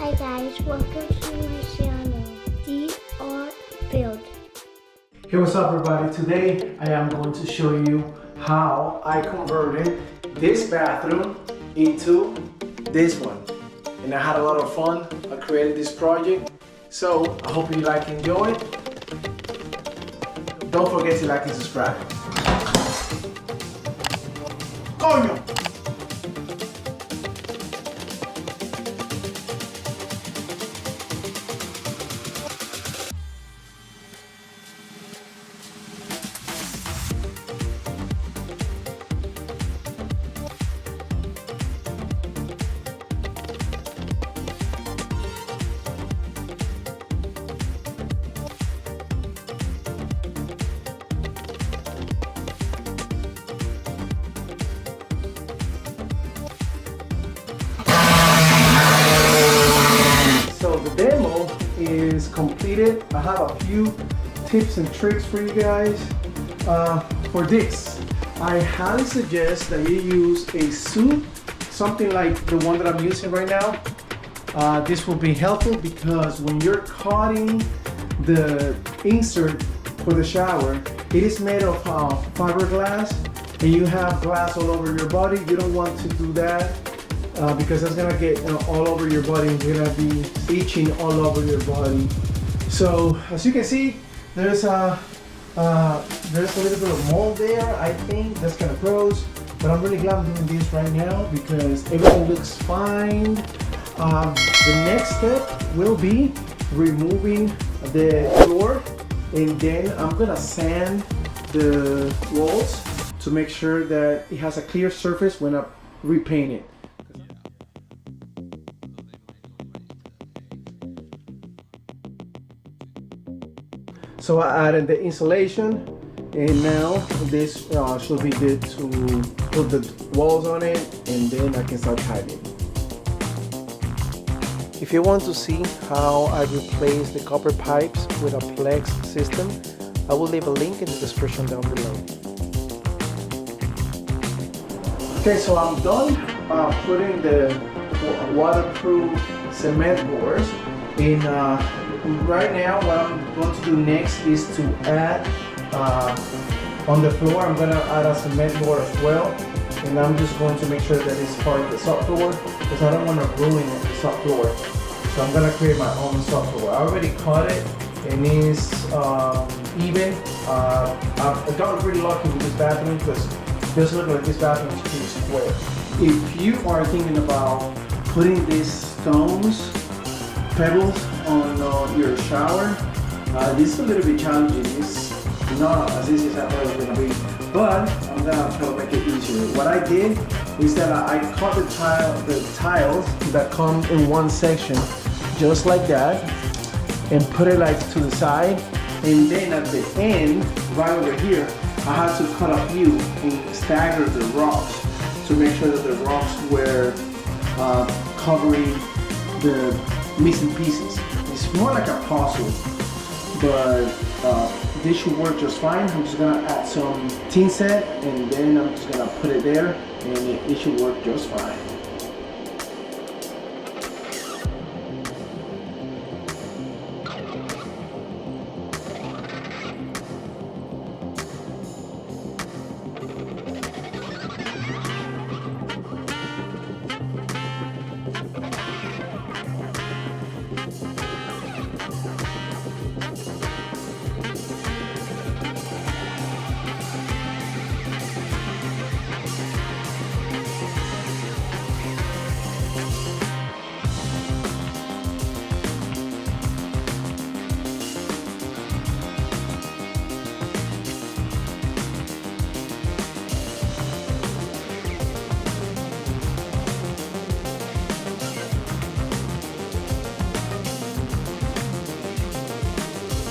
Hi guys, welcome to my channel, DR Build. Hey, what's up everybody? Today I am going to show you how I converted this bathroom into this one. And I had a lot of fun. I created this project. So I hope you like and enjoy it. Don't forget to like and subscribe. Coño! So the demo is completed. I have a few tips and tricks for you guys. For this, I highly suggest that you use a suit, something like the one that I'm using right now. This will be helpful because when you're cutting the insert for the shower, it is made of fiberglass and you have glass all over your body. You don't want to do that. Because that's gonna get all over your body and you're gonna be itching all over your body. So as you can see, there's a little bit of mold there. I think that's kind of gross, but I'm really glad I'm doing this right now because everything looks fine. The next step will be removing the floor, and then I'm gonna sand the walls to make sure that it has a clear surface when I repaint it. So I added the insulation, and now this should be good to put the walls on it, and then I can start tiling. If you want to see how I replace the copper pipes with a Plex system, I will leave a link in the description down below. Okay, so I'm done putting the waterproof cement boards in. Right now, what I'm going to do next is to add on the floor. I'm going to add a cement board as well, and I'm just going to make sure that it's part of the subfloor because I don't want to ruin the subfloor. So I'm going to create my own subfloor. I already cut it and it's even. I got really lucky with this bathroom because it doesn't look like this bathroom is pretty square. If you are thinking about putting these stones, pebbles on your shower, this is a little bit challenging. It's not as easy as I thought it was going to be, but I'm going to try to make it easier. What I did is that I cut the tiles that come in one section just like that and put it like to the side, and then at the end right over here I had to cut a few and stagger the rocks to make sure that the rocks were covering the missing pieces. It's more like a puzzle, but this should work just fine. I'm just gonna add some tin set and then I'm just gonna put it there and it should work just fine.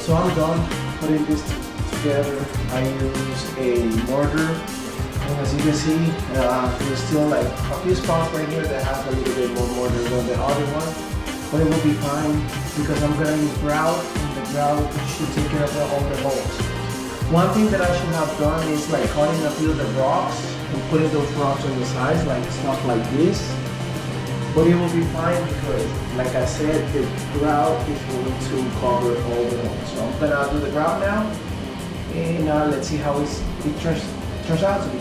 So I'm done putting this together. I use a mortar, and as you can see, there's still like a few spots right here that have a little bit more mortar than the other one, but it will be fine because I'm gonna use grout, and the grout should take care of all the holes. One thing that I should have done is like cutting a few of the rocks and putting those rocks on the sides, like stuff like this. But it will be fine because, like I said, the grout is going to cover all the walls. So I'm gonna do the grout now, and let's see how it turns out to be.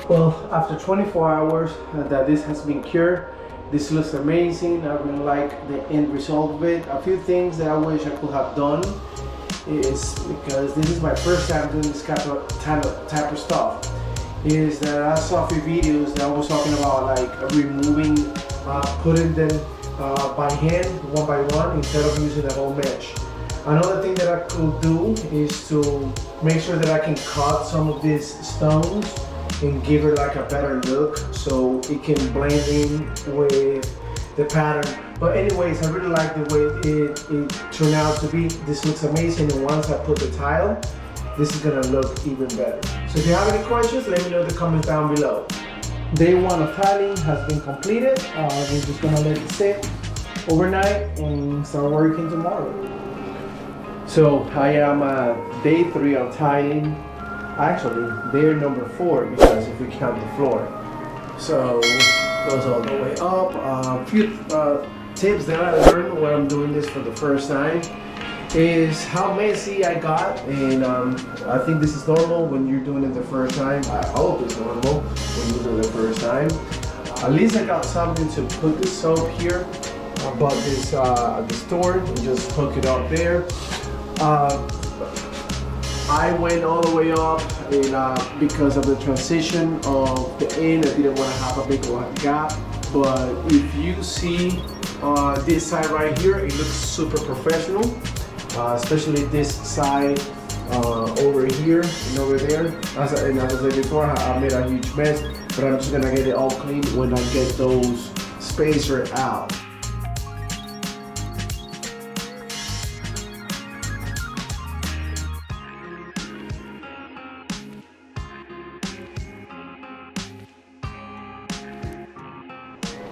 Well, after 24 hours that this has been cured, this looks amazing. I really like the end result of it. A few things that I wish I could have done is, because this is my first time doing this type of stuff, is that I saw a few videos that was talking about like removing, putting them by hand, one by one, instead of using the whole mesh. Another thing that I could do is to make sure that I can cut some of these stones and give it like a better look so it can blend in with the pattern. But anyways, I really like the way it turned out to be. This looks amazing, and once I put the tile, this is gonna look even better. So if you have any questions, let me know in the comments down below. Day 1 of tiling has been completed. We're just gonna let it sit overnight and start working tomorrow. So I am day 3 of tiling. Actually, day number 4, because if we count the floor. So it goes all the way up. A few tips that I learned when I'm doing this for the first time is how messy I got, and I think this is normal when you're doing it the first time. I hope it's normal when you do it the first time. At least I got something to put the soap here. I bought this at the store and just hook it up there. I went all the way up, and because of the transition of the end, I didn't want to have a big gap. But if you see this side right here, it looks super professional, especially this side over here and over there. As I said before, I made a huge mess, but I'm just gonna get it all clean when I get those spacers out.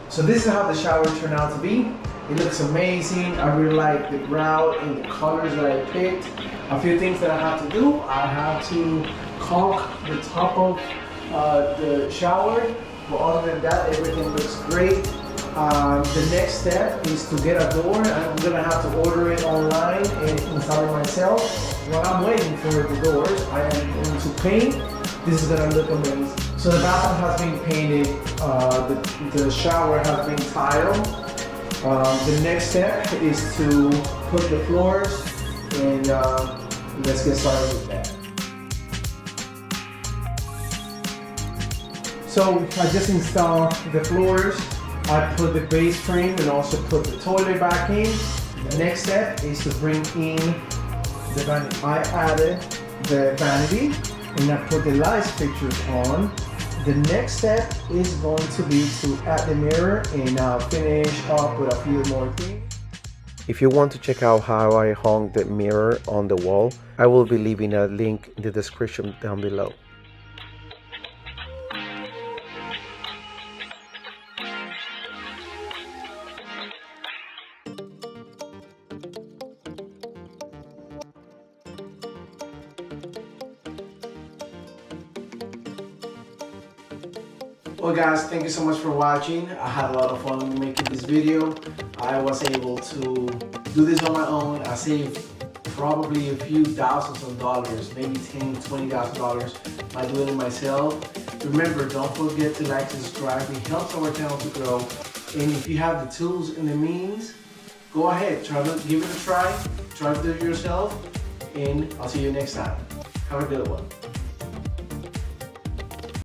So this is how the shower turned out to be. It looks amazing. I really like the grout and the colors that I picked. A few things that I have to do. I have to caulk the top of the shower. But other than that, everything looks great. The next step is to get a door. I'm gonna have to order it online and install it myself. While I'm waiting for the doors, I am going to paint. This is gonna look amazing. So the bathroom has been painted, the shower has been tiled. The next step is to put the floors, and let's get started with that. So I just installed the floors. I put the base frame and also put the toilet back in. The next step is to bring in the vanity. I added the vanity and I put the light fixtures on. The next step is going to be to add the mirror and finish up with a few more things. If you want to check out how I hung the mirror on the wall, I will be leaving a link in the description down below. Well guys, thank you so much for watching. I had a lot of fun making this video. I was able to do this on my own. I saved probably a few thousands of dollars, maybe $10,000–$20,000 by doing it myself. Remember, don't forget to like and subscribe. It helps our channel to grow. And if you have the tools and the means, go ahead, try to give it a try to do it yourself, and I'll see you next time. Have a good one.